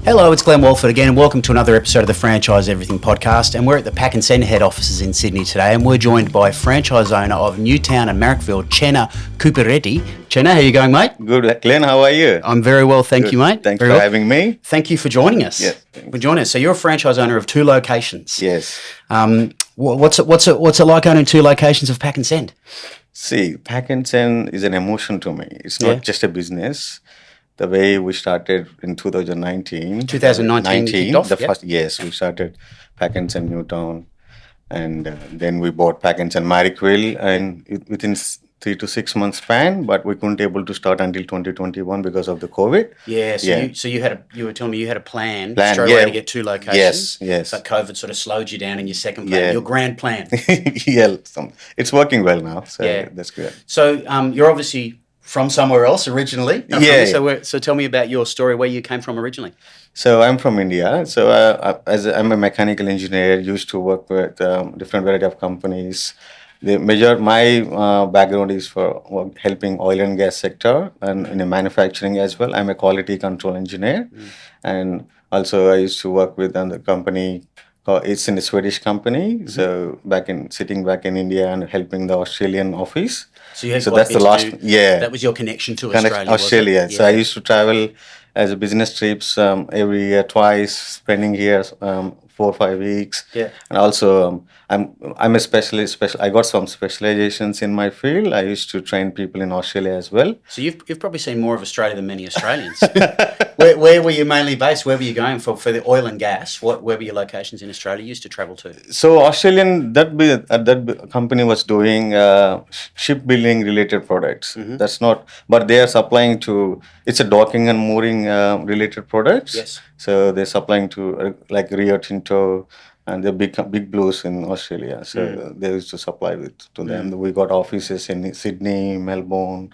Hello, it's Glenn Walford again, and welcome to another episode of the Franchise Everything podcast. And we're at the Pack and Send head offices in Sydney today, and we're joined by franchise owner of Newtown and Marrickville, Chenna Kuppyreddy. Chenna, how are you going, mate? Good, Glenn. How are you? I'm very well, thank you, mate. Thanks very for well. having me. Thank you for joining us. Yes. For joining us. So you're a franchise owner of 2 locations. Yes. What's it like owning 2 locations of Pack and Send? See, Pack and Send is an emotion to me. It's not just a business. The way we started in 2019. 2019 the first, yes, we started Pack and Send Newtown, and then we bought Pack and Send Marrickville, and within 3 to 6 months span, but we couldn't able to start until 2021 because of the COVID. Yeah, so you were telling me you had a plan straight yeah. away to get 2 locations. Yes. But COVID sort of slowed you down in your second plan, your grand plan. Yeah, it's working well now, so that's good. So you're obviously from somewhere else originally. So tell me about your story, where you came from originally. So I'm from India. So I'm a mechanical engineer, used to work with different variety of companies. My background is for helping oil and gas sector and in a manufacturing as well. I'm a quality control engineer, and also I used to work with another company. It's in a Swedish company. So sitting back in India and helping the Australian office. So that's the last. That was your connection to Australia. Australia. Was it? So I used to travel as a business trips every year, twice, spending here 4 or 5 weeks. Yeah. And also I'm a specialist. I got some specializations in my field. I used to train people in Australia as well. So you've probably seen more of Australia than many Australians. Where were you mainly based? Where were you going for the oil and gas? Where were your locations in Australia you used to travel to? So Australian that company was doing shipbuilding related products. That's not, but they are supplying to. It's a docking and mooring related products. Yes. So they're supplying to like Rio Tinto and the big blues in Australia. So they used to supply to them. We got offices in Sydney, Melbourne,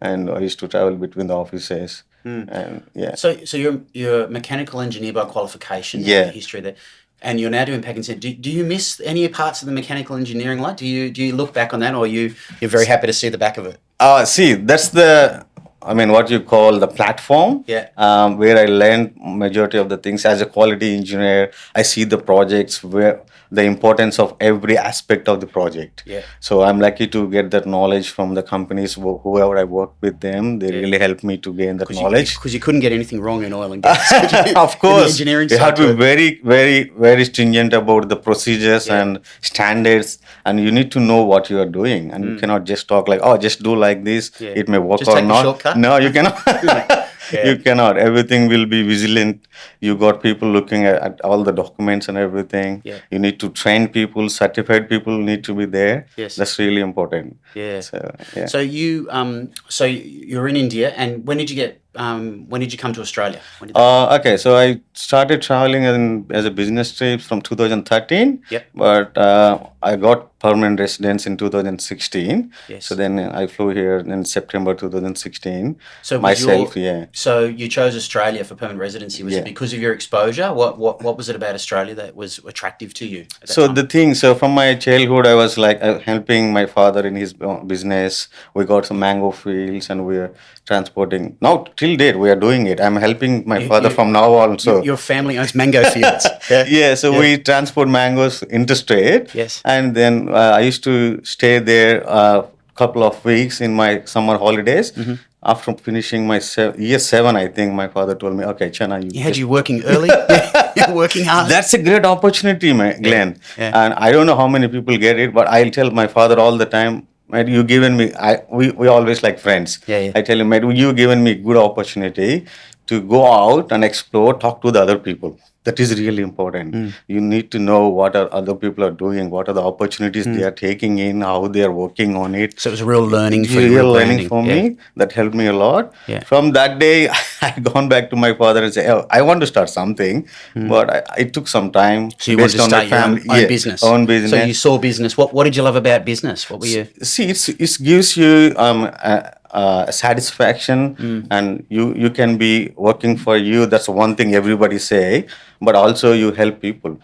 and I used to travel between the offices. And So you're a mechanical engineer by qualification. Yeah. History there, and you're now doing Pack and Send. Do you miss any parts of the mechanical engineering life? Do you look back on that, or you're very happy to see the back of it? See, that's what you call the platform. Yeah. Where I learned majority of the things as a quality engineer. I see the projects where the importance of every aspect of the project. Yeah. So I'm lucky to get that knowledge from the companies whoever I work with them. They really help me to gain that knowledge. Because you couldn't get anything wrong in oil and gas. Of course, engineering you have to be very, very, very stringent about the procedures and standards, and you need to know what you are doing, and you cannot just talk like, oh, just do like this. Yeah. It may work Just or take the not. shortcut? No, you cannot. Yeah. You cannot. Everything will be vigilant. You got people looking at all the documents and everything. Yeah. You need to train people. Certified people need to be there. Yes. That's really important. Yeah. So So you're in India, and when did you come to Australia? Okay, so I started traveling as a business trip from 2013. Yep. But I got permanent residence in 2016. Yes. So then I flew here in September 2016. So myself, So you chose Australia for permanent residency. Was it because of your exposure? What was it about Australia that was attractive to you at that time? So from my childhood, I was like helping my father in his business. We got some mango fields, and we are transporting. Now till date, we are doing it. I'm helping my father from now on. So your family owns mango fields. We transport mangoes interstate. Yes. And then I used to stay there a couple of weeks in my summer holidays. After finishing my year 7, I think my father told me, okay, Chenna, He had you working early? You're working hard? That's a great opportunity, Glenn. Yeah. And I don't know how many people get it, but I'll tell my father all the time, mate, you given me, we always like friends. Yeah. I tell him, mate, you given me good opportunity to go out and explore, talk to the other people. That is really important. You need to know what other people are doing, what are the opportunities they are taking in, how they are working on it. So it was a real learning for you. Real learning for me. That helped me a lot. Yeah. From that day, I gone back to my father and say, oh, I want to start something, but it took some time. So you wanted to start your own business. Own business. So you saw business. What did you love about business? What were you? See, it gives you satisfaction, and you can be working for you. That's one thing everybody say, but also you help people.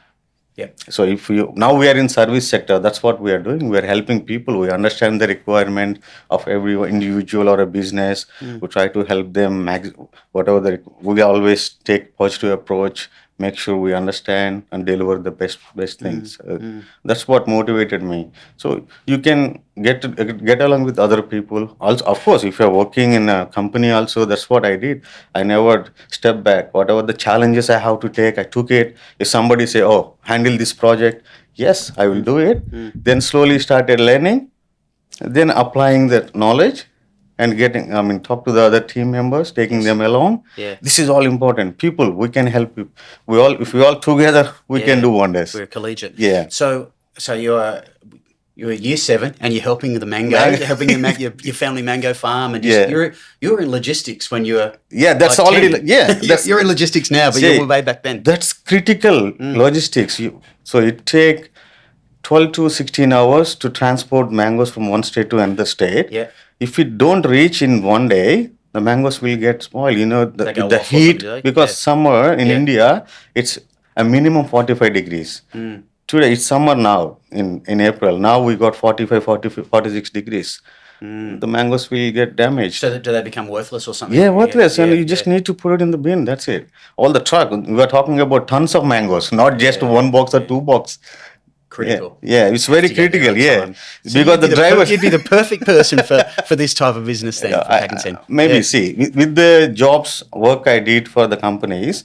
Yep. So if now we are in service sector, that's what we are doing. We are helping people. We understand the requirement of every individual or a business. We try to help them whatever we always take positive approach, make sure we understand and deliver the best things. That's what motivated me. So you can get along with other people. Also, of course, if you're working in a company, also that's what I did. I never stepped back. Whatever the challenges I have to take, I took it. If somebody say, "Oh, handle this project," yes, I will do it. Then slowly started learning, then applying that knowledge and talk to the other team members, taking them along. Yeah. This is all important. People, we can help you. If we all together, we can do wonders. We're collegiate. Yeah. So you're year 7 and you're helping the mango, helping your family mango farm, and just, you're in logistics when you were that's like already 10. You're in logistics now, but you were way back then. That's critical logistics. So it take 12 to 16 hours to transport mangoes from one state to another state. Yeah. If it don't reach in one day, the mangoes will get spoiled. The heat, because summer in India, it's a minimum 45 degrees. Today it's summer now in April. Now we got 45, 46 degrees. The mangoes will get damaged. So do they become worthless or something? Yeah, worthless. And you just need to put it in the bin. That's it. All the truck. We are talking about tons of mangoes, not just one box or two box. Critical. Yeah, it's very critical. Yeah, so because the driver. You'd be the perfect person for this type of business then. For Pack and Send. Maybe see with the jobs work I did for the companies,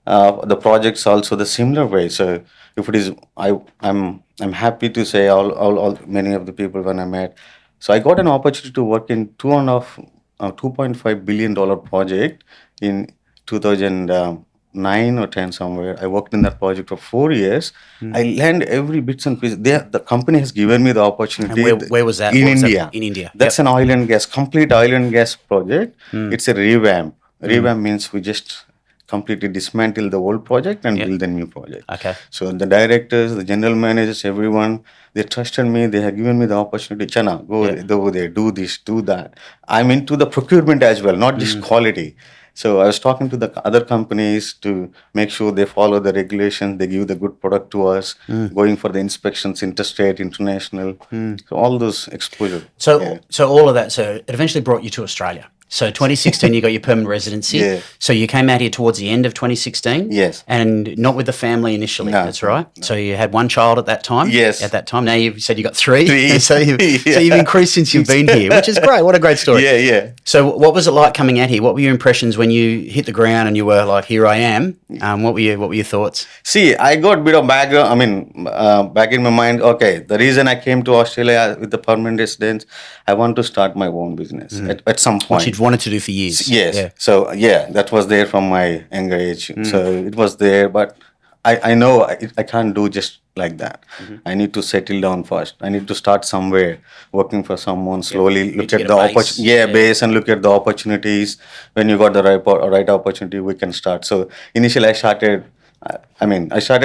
the projects also the similar way. So if it is, I'm happy to say all many of the people when I met. So I got an opportunity to work in $2.5 billion project in 2009 or 10 somewhere. I worked in that project for 4 years. I learned every bits and pieces. The company has given me the opportunity. And where was that? In India. In India. That's an oil and gas, complete oil and gas project. It's a revamp. Revamp means we just completely dismantle the old project and build a new project. Okay. So the directors, the general managers, everyone, they trusted me. They have given me the opportunity. Chenna, go there, do this, do that. I'm into the procurement as well, not just quality. So I was talking to the other companies to make sure they follow the regulations, they give the good product to us, going for the inspections, interstate, international. So all those exposure. So all of that, so it eventually brought you to Australia. So 2016, you got your permanent residency. Yeah. So you came out here towards the end of 2016. Yes. And not with the family initially. No, that's right. no. So you had one child at that time. Yes. At that time. Now you said you got three. so you've Yeah. increased since you've been here, which is great. What a great story. Yeah. So what was it like coming out here? What were your impressions when you hit the ground and you were like, here I am? What were your thoughts? See, I got a bit of background, back in my mind, okay, the reason I came to Australia with the permanent residence, I want to start my own business at some point. Which you'd wanted to do for years. Yes. Yeah. So, that was there from my younger age. So, it was there, but I know I can't do just like that. I need to settle down first. I need to start somewhere, working for someone, slowly look at the opportunity. Base and look at the opportunities. When you got the right opportunity, we can start. So, initially I started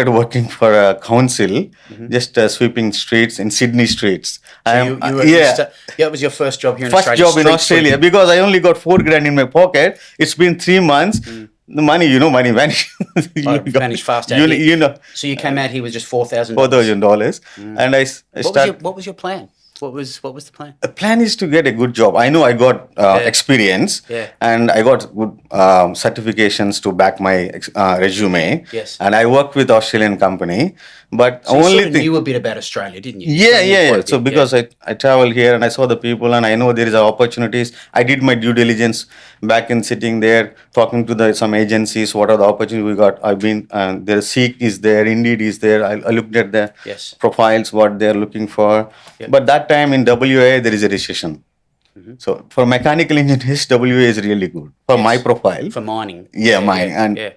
working for a council, just sweeping streets in Sydney streets. That was your first job here in Australia? First job in Australia, because I only got $4,000 in my pocket. It's been 3 months. The money vanished. Vanished fast. So you came out here with just $4,000. $4,000, and I started. What was your plan? What was the plan? The plan is to get a good job. I know I got experience, and I got good certifications to back my resume. Yes. And I worked with Australian company, but So only you knew a bit about Australia, didn't you? Yeah. So because I traveled here and I saw the people and I know there is opportunities. I did my due diligence back in sitting there, talking to some agencies. What are the opportunities we got? I've been there. Seek is there. Indeed is there. I looked at the profiles, what they're looking for. But that time in WA there is a recession. So for mechanical engineers, WA is really good for my profile. For mining.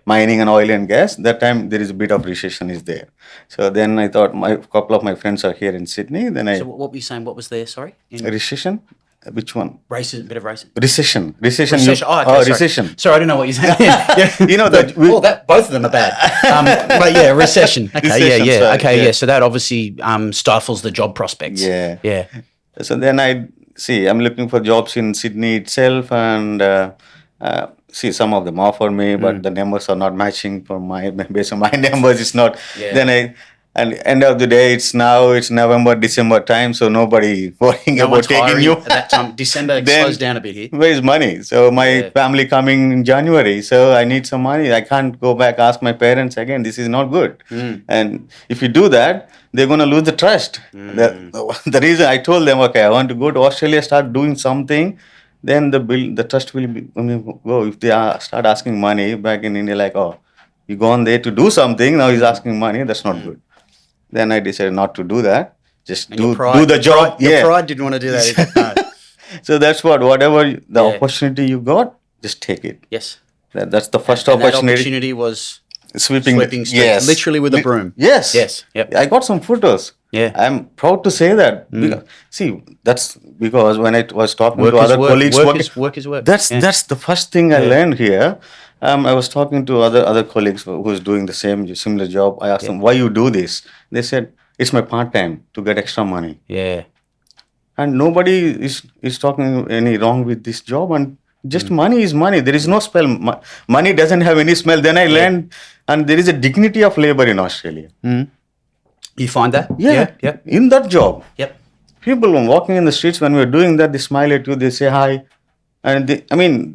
Mining and oil and gas. That time there is a bit of recession is there. So then I thought a couple of my friends are here in Sydney. So what were you saying? What was there? Sorry. Recession. Which one? Bit of racism. Recession. Recession. Recession. Sorry, I don't know what you're saying. Both of them are bad. But yeah, recession. Okay, recession, okay. So that obviously stifles the job prospects. Yeah. So then I'm looking for jobs in Sydney itself, and some of them offer me, but the numbers are not matching based on my numbers. It's not. Then And end of the day, it's November, December time, so nobody worrying No about one's taking hiring you. at that time. December Then slows down a bit here. where's money? So my Yeah. family coming in January, so I need some money. I can't go back ask my parents again. This is not good. And if you do that, they're gonna lose the trust. The reason I told them, okay, I want to go to Australia, start doing something, then the trust will be go. If they start asking money back in India, like, oh, you gone there to do something, now he's asking money. That's not good. Then I decided not to do that. Just And do the job. Your pride didn't want to do that either. No. So that's whatever the opportunity you got, just take it. Yes. That's the first And that opportunity. opportunity was Sweeping streets, yes, literally with a broom. Yes, Yes. Yep. I got some photos. Yeah. I'm proud to say that. See, that's because when I was talking Work to is other work. colleagues, Work is work. that's Yeah. that's the first thing I learned here. I was talking to other colleagues who's doing the similar job. I asked them, why you do this? They said, it's my part time to get extra money. Yeah. And nobody is talking any wrong with this job, and just money is money. There is no smell. Money doesn't have any smell. Then I learned, and there is a dignity of labor in Australia. You find that? Yeah. Yeah. In that job, Yep. people walking in the streets, when we're doing that, they smile at you, they say hi. And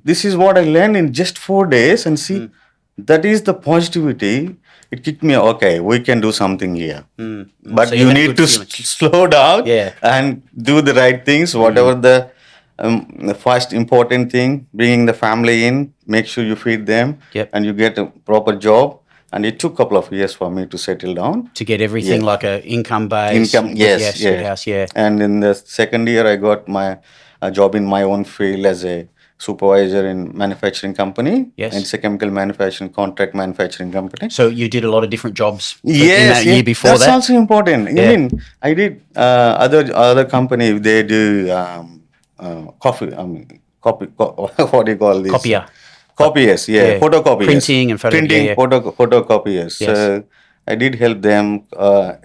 this is what I learned in just 4 days, and see, that is the positivity. It kicked me, okay, we can do something here. But So you you had a need good to feeling. slow down Yeah. and do the right things, whatever the first important thing, bringing the family in, make sure you feed them, Yep. and you get a proper job. And it took a couple of years for me to settle down. To get everything Yeah. like a income base. Income, yes, Good house, yeah. And in the second year, I got my job in my own field as a supervisor in manufacturing company. Yes. And it's a chemical manufacturing, contract manufacturing company. So you did a lot of different jobs in Yes, that year before that's that? also important. Yeah. I mean, I did other company. They do coffee. Copy. What do you call this? Copier. Copiers, yeah. Photocopiers. Printing and photocopiers. Yes. So I did help them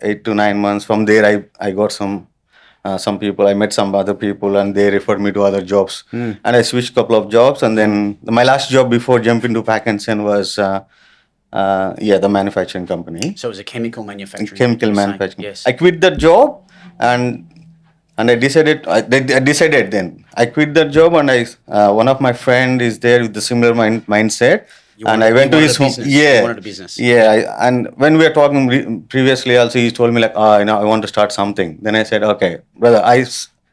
8 to 9 months. From there, I got some people. I met some other people, and they referred me to other jobs. And I switched couple of jobs, and then my last job before jumping to Pack and Send was the manufacturing company. So it was a chemical manufacturing. Chemical you're saying? manufacturing. Yes. I quit that job, and I decided. I decided then. I quit that job, and one of my friend is there with the similar mindset. And I went to his home. Yeah, You wanted a business. Yeah, and when we were talking previously, also he told me like, I want to start something. Then I said, okay, brother,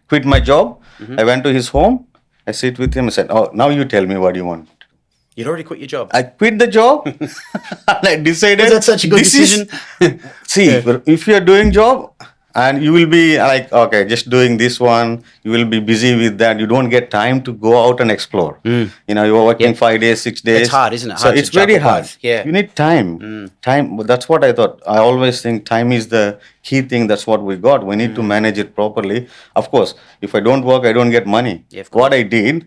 quit my job. I went to his home. I sit with him. I said, oh, now you tell me what you want. You'd already quit your job. I quit the job, and I decided. Was that such a good decision? If you are doing job, and you will be like, okay, just doing this one, you will be busy with that. You don't get time to go out and explore. You are working 5 days, 6 days. It's hard, isn't it? So Hard to it's very juggle hard. both. Yeah. You need time. Time. That's what I thought. I always think time is the key thing. That's what we got. We need to manage it properly. Of course, if I don't work, I don't get money. Yeah, of course. What I did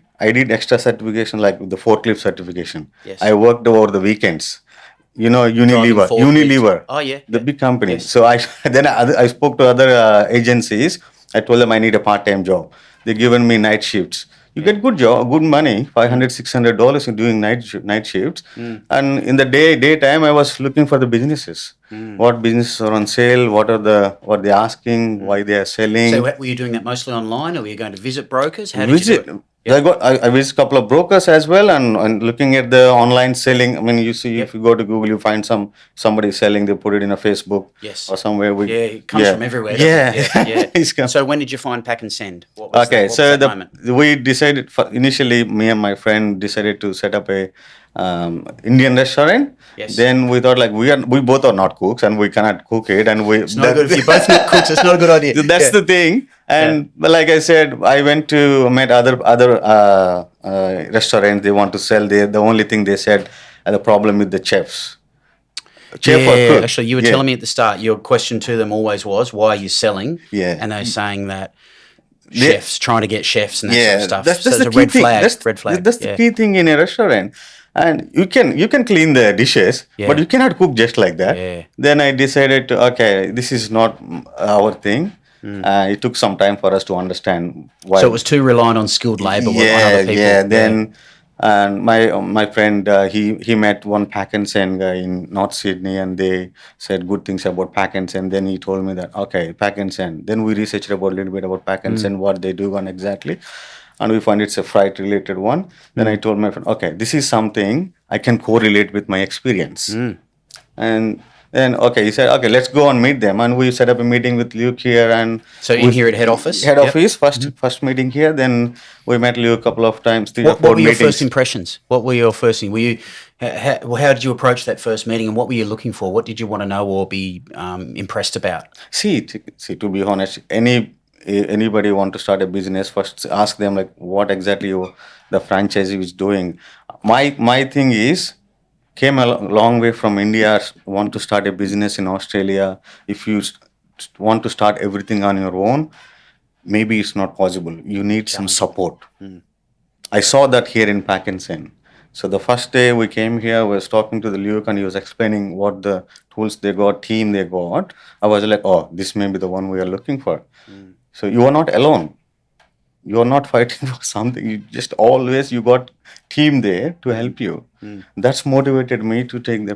extra certification like the forklift certification. Yes. I worked over the weekends. Driving Unilever, forklifts. Oh, yeah. the big company. Yes. So I spoke to other agencies. I told them I need a part-time job. They given me night shifts. You get good job, good money, $500-$600 in doing night shifts. And in the daytime, I was looking for the businesses. What businesses are on sale? What they're asking? Why they are selling? So were you doing that mostly online, or were you going to visit brokers? How did you do it? I visited a couple of brokers as well, and looking at the online selling. I mean, you see, if you go to Google, you find somebody selling. They put it in a Facebook or somewhere. It comes from everywhere. doesn't it? Yeah. So when did you find Pack and Send? What was that moment? We decided initially. Me and my friend decided to set up a Indian restaurant. Yes. Then we thought like we both are not cooks and we cannot cook it, and It's not good if you're both not cooks. It's not a good idea. That's the thing. And like I said, I went to met other restaurants. They want to sell. The only thing they said the problem with the chefs. Chef or cook. Actually, you were telling me at the start. Your question to them always was, "Why are you selling?" Yeah. And they're saying that chefs trying to get chefs and that sort of stuff. That's so the it's a key red thing. flag. That's the key thing in a restaurant. And you can clean the dishes, but you cannot cook just like that. Yeah. Then I decided this is not our thing. It took some time for us to understand why. So it was too reliant on skilled labour on other people. Then And my friend, he met one pack and send guy in North Sydney, and they said good things about pack and send. Then he told me that okay, pack and send. Then we researched about a little bit about pack and send, what they do and exactly, and we find it's a freight related one. Then I told my friend, okay, this is something I can correlate with my experience. And then okay, he said okay, let's go and meet them, and we set up a meeting with Luke here, and So in here at head office? head Yep. office first meeting here. Then we met Luke a couple of times, three or What four were your meetings. first impressions? What were your first thing? Were you how did you approach that first meeting, and what were you looking for? What did you want to know or be impressed about? See, to be honest, anybody want to start a business, first ask them like what exactly the franchisee is doing. My thing is came a long way from India, want to start a business in Australia. If you want to start everything on your own, maybe it's not possible. You need some support. I saw that here in Pakistan. So the first day we came here, I was talking to the Luke, and he was explaining what the tools they got, team they got. I was like, oh, this may be the one we are looking for. So you are not alone. You are not fighting for something. You just always you got team there to help you. That's motivated me to take the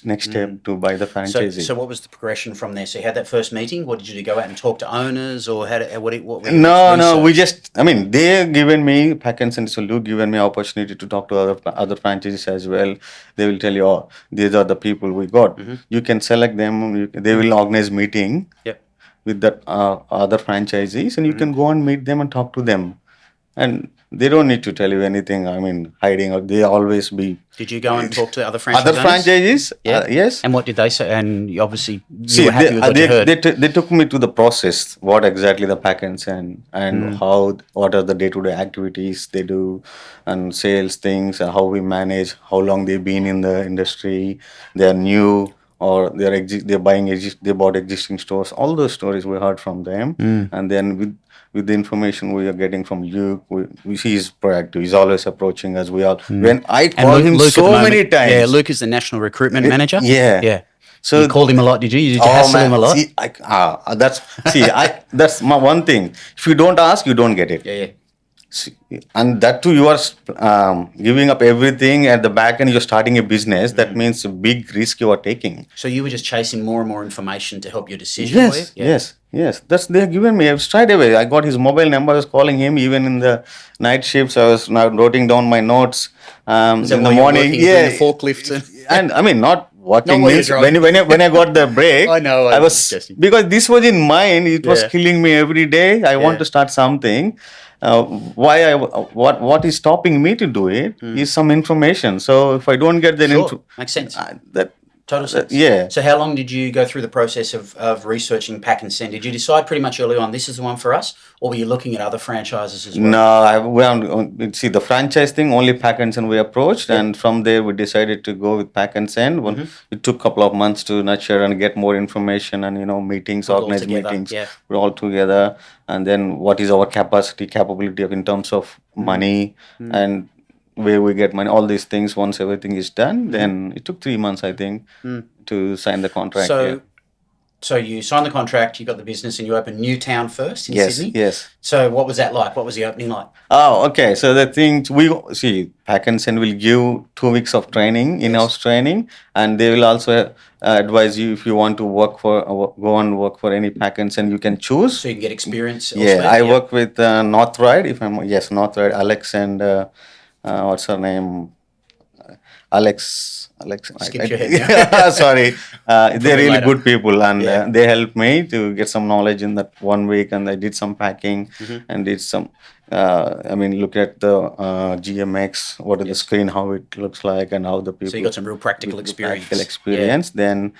next step to buy the So, franchisee. so what was the progression from there? So you had that first meeting. What did you do? Go out and talk to owners, or what were your No, we research? just, I mean, they given me, Packins and Sulu given me opportunity to talk to other franchises as well. They will tell you, oh, these are the people we got. You can select them. They will organize meeting Yep. with that other franchisees, and you can go and meet them and talk to them. And they don't need to tell you anything. I mean, hiding, or they always be. Did you go and talk to other franchise Other owners? franchises, Yeah. yes. And what did they say? And you obviously you See, were happy with what you heard. they took me to the process, what exactly the packets and how, what are the day-to-day activities they do, and sales things, and how we manage, how long they've been in the industry, they're new, or they bought existing stores. All those stories we heard from them, and then with the information we are getting from Luke, we see he's proactive. He's always approaching us. We all when I And call him Luke at the so moment, many times. yeah, Luke is the national recruitment manager. Yeah. Yeah. So you called him a lot, did you? Did you hassle him a lot? See, that's my one thing. If you don't ask, you don't get it. Yeah. See, and that too, you are giving up everything at the back end. You're starting a business. That means a big risk you are taking. So you were just chasing more and more information to help your decision, were you? Yes. That's they have given me straight away. I got his mobile number. I was calling him even in the night shifts. I was now noting down my notes Is that in why the you're morning. working doing the forklifts? And I mean not working while you're means driving. when I got the break. I know, I I'm was guessing. because this was in mind. It was Yeah. killing me every day. I want to start something. What is stopping me to do it is some information. So if I don't get that Sure. Makes sense. that Total sense. yeah. So how long did you go through the process of researching Pack and Send? Did you decide pretty much early on this is the one for us, or were you looking at other franchises as well? No, see the franchise thing. Only Pack and Send we approached, and from there we decided to go with Pack and Send. It took a couple of months to nurture and get more information, and meetings, all organized together, meetings. yeah. We're all together, and then what is our capability of in terms of money and where we get money. All these things. Once everything is done, then it took 3 months, I think, to sign the contract. So, so you signed the contract, you got the business, and you opened Newtown first in Yes, Sydney. yes. So what was that like? What was the opening like? Oh, okay. So the thing we see, Pack and Send will give 2 weeks of training, in-house training, and they will also advise you if you want to go and work for any Pack and Send, you can choose. So you can get experience. Yeah, elsewhere? I work with Northride. Northride, Alex and what's her name? Alex. Skipped your head now. Sorry, they're really later. good people, and Yeah. they helped me to get some knowledge in that 1 week, and I did some packing and did some. Look at the GMX, what is the screen, how it looks like, and how the people. So you got some real practical with the experience. practical experience. Then,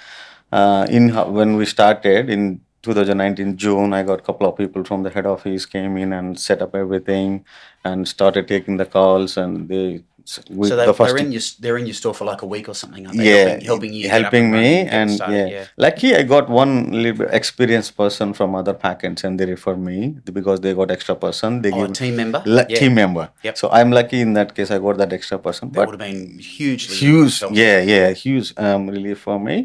when we started in 2019 June, I got a couple of people from the head office came in and set up everything, and started taking the calls, and So they're in your store for like a week or something, aren't they? yeah, helping you, get up helping and me, running, get and started, yeah. Lucky I got one little bit experienced person from other packets, and they refer me because they got extra person. They Oh, a give team member. team member. Yep. So I'm lucky in that case. I got that extra person. That would have been hugely huge, helpful. huge relief for me.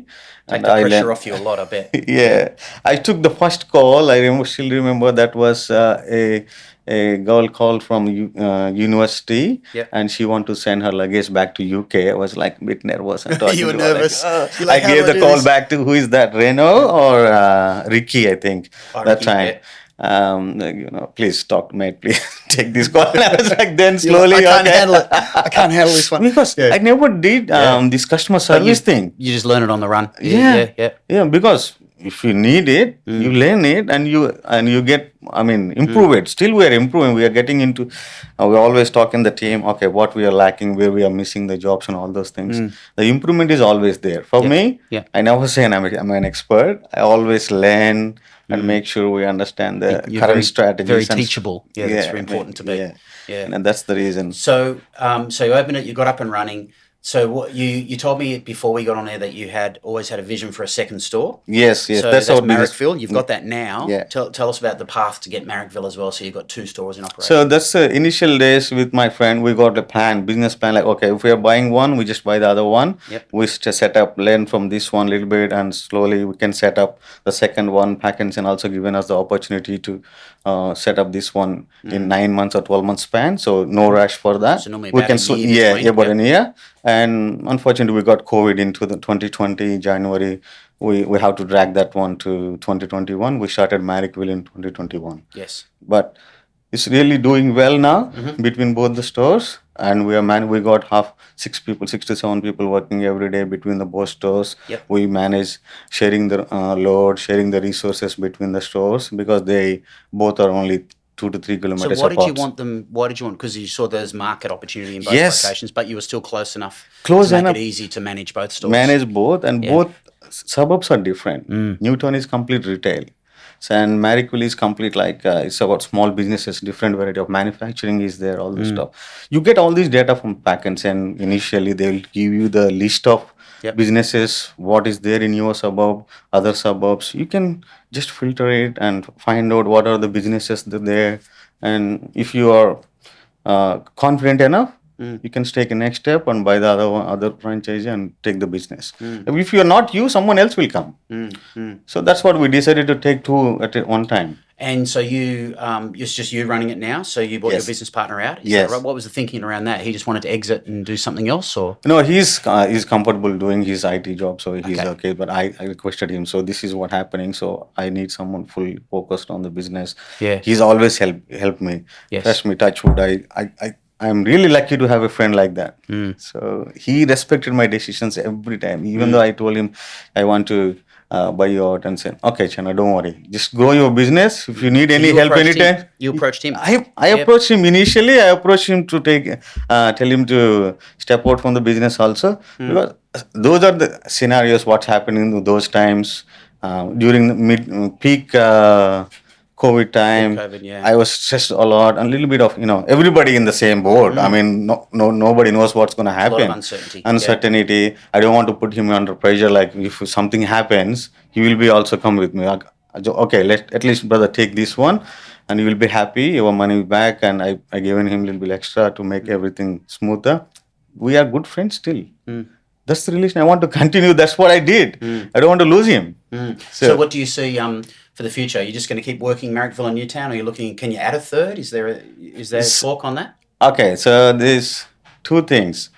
Take the pressure off you a lot, I bet. Yeah, I took the first call. Still remember that was a girl called from university, Yep. and she want to send her luggage back to UK. I was like a bit nervous and talking You were to her like, nervous. You're I like, how gave do I the do call this? back to who is that, Reno or Ricky, I think Oh, that Ricky, time. yeah. Please talk, mate. Please take this call. And I was like, then You're like, slowly, I can't okay. handle it. I can't handle this one. Because Yeah. I never did Yeah. this customer But service thing. you just learn it on the run. Yeah, Yeah. yeah. Because if you need it, you learn it, and you get. I mean, improve it. Still, we are improving. We are getting into. We always talk in the team. Okay, what we are lacking, where we are missing the jobs, and all those things. The improvement is always there. For Yep. me, Yep. I never say I'm an expert. I always learn and make sure we understand the You're current very, strategies. very and teachable. Yeah, that's very important to be. Yeah, Yeah. and that's the reason. So, so you opened it, you got up and running. So what you told me before we got on air that you had always had a vision for a second store. Yes, So that's that's how this. Marrickville. You've got that now. Yeah. Tell us about the path to get Marrickville as well. So you've got 2 stores in operation. So that's the initial days with my friend. We got a plan, business plan. Like, okay, if we are buying one, we just buy the other one. Yep. We set up, learn from this one a little bit, and slowly we can set up the second one. Patkinson also given us the opportunity to set up this one in 9 months or 12 months span. So no rush for that. So normally we about can a year between. about Yep. a year. And unfortunately, we got COVID into the 2020 January. We have to drag that one to 2021. We started Marrickville in 2021. Yes. But it's really doing well now between both the stores, and we got 6 to 7 people working every day between the both stores. Yep. We manage sharing the load, sharing the resources between the stores because they both are only 2 to 3 So kilometers why did you apart. want them? Why did you want? Because you saw there's market opportunity in both Yes. locations, but you were still close enough Close to make enough. it easy to manage both stores. Manage both, and Yeah. both suburbs are different. Newtown is complete retail. So, and Marrickville is complete like it's about small businesses, different variety of manufacturing is there, all this stuff. You get all this data from Packens, and initially they will give you the list of Yep. businesses, what is there in your suburb, other suburbs. You can just filter it and find out what are the businesses that there. And if you are confident enough, you can take a next step and buy the other franchise and take the business. If you are not you, someone else will come. So that's what we decided to take 2 at one time. And so you, it's just you running it now. So you brought your Yes. business partner out. Is Yes. that right? What was the thinking around that? He just wanted to exit and do something else, or No, he's comfortable doing his IT job, so he's Okay. okay. But I requested him, so this is what happening. So I need someone fully focused on the business. Yeah. He's always helped me. Yes. Trust me, touch wood. I'm really lucky to have a friend like that. So he respected my decisions every time, even though I told him I want to buy you out and said, okay, Chenna, don't worry, just grow your business. If you need any you help approached him? anytime. You approached him. I Yep. approached him initially. I approached him to tell him to step out from the business also, because those are the scenarios what's happening in those times during the peak COVID time. COVID, yeah. I was stressed a lot, a little bit of everybody in the same boat. I mean, nobody knows what's going to A lot happen. of uncertainty. Uncertainty. I don't want to put him under pressure. Like if something happens, he will be also come with me. Like, okay, let at least brother take this one, and you will be happy. Your money back, and I given him a little bit extra to make everything smoother. We are good friends still. That's the relation I want to continue. That's what I did. I don't want to lose him. So what do you see for the future? Are you just going to keep working Marrickville and Newtown? Are you looking? Can you add a third? Is there talk on that? Okay, so there's 2 things.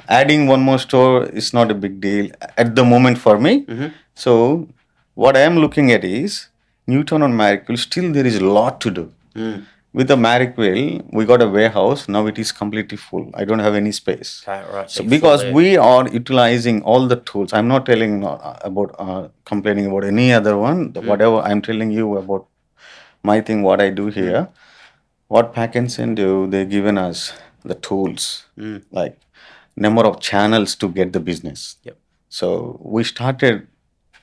Adding one more store is not a big deal at the moment for me. So what I am looking at is Newtown and Marrickville. Still, there is a lot to do. With the Marrickville, we got a warehouse. Now it is completely full. I don't have any space. Okay, all right. So you're because full there. we are utilizing all the tools, I'm not telling about complaining about any other one. Whatever I'm telling you about my thing, what I do here, what Patkinson do, they've given us the tools, like number of channels to get the business. Yep. So we started,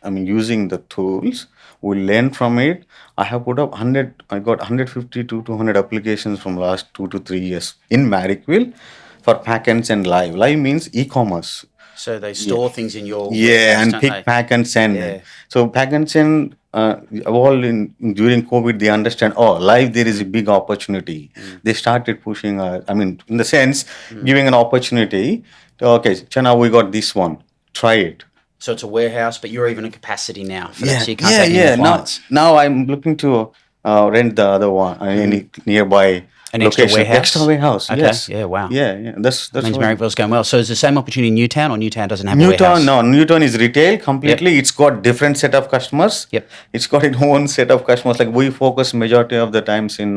using the tools. We learned from it. I have put up 100. I got 150 to 200 applications from last 2 to 3 years in Marrickville for pack and live. Live means e-commerce. So they store things in your Yeah, warehouse, and don't pick, they? pack, and send. Yeah. So pack and send. All during COVID, they understand. Oh, live there is a big opportunity. They started pushing. In the sense, giving an opportunity. Okay, Chenna, we got this one. Try it. So it's a warehouse, but you're even in capacity now for that. Yeah, So you can't take any more Now, clients. now I'm looking to rent the other one, any nearby An extra location. warehouse? Extra warehouse, Okay, yes. yeah, wow. Yeah. That's Means what. Marrickville's going well. So is the same opportunity in Newtown, or Newtown doesn't have a warehouse? Newton, no, Newton is retail completely. It's got different set of customers. Yep. It's got its own set of customers. Like we focus majority of the times in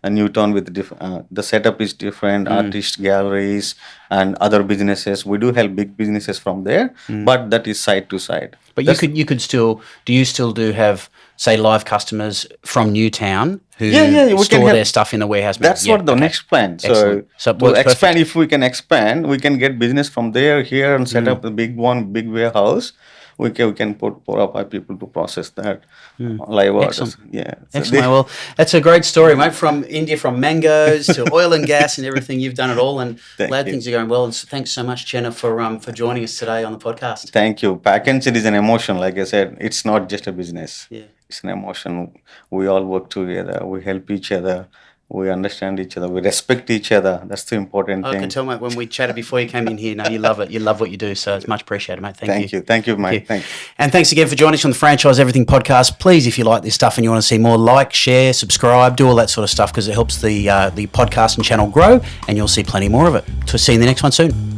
Newton with the setup is different, artist galleries and other businesses. We do help big businesses from there, but that is side to side. But you could still, do you still have, say, live customers from Newtown who we store can their help. stuff in the warehouse? That's what the next plan. Excellent. So it To works expand, perfect. if we can expand, we can get business from there here and set up a big warehouse. We can put up our people to process that live orders. Excellent. Yeah. Excellent. Well, that's a great story, mate. From India, from mangoes to oil and gas and everything, you've done it all, and glad things are going well. And so thanks so much, Chenna, for joining us today on the podcast. Thank you. Pack and Sit is an emotion. Like I said, it's not just a business. Yeah. It's an emotion. We all work together. We help each other. We understand each other. We respect each other. That's the important I thing. can tell, mate, when we chatted before you came in here, no, you love it. You love what you do, so it's much appreciated, mate. Thank you. Thank you, Mike. Thank you. And thanks again for joining us on the Franchise Everything podcast. Please, if you like this stuff and you want to see more, like, share, subscribe, do all that sort of stuff, because it helps the podcast and channel grow, and you'll see plenty more of it. So see you in the next one soon.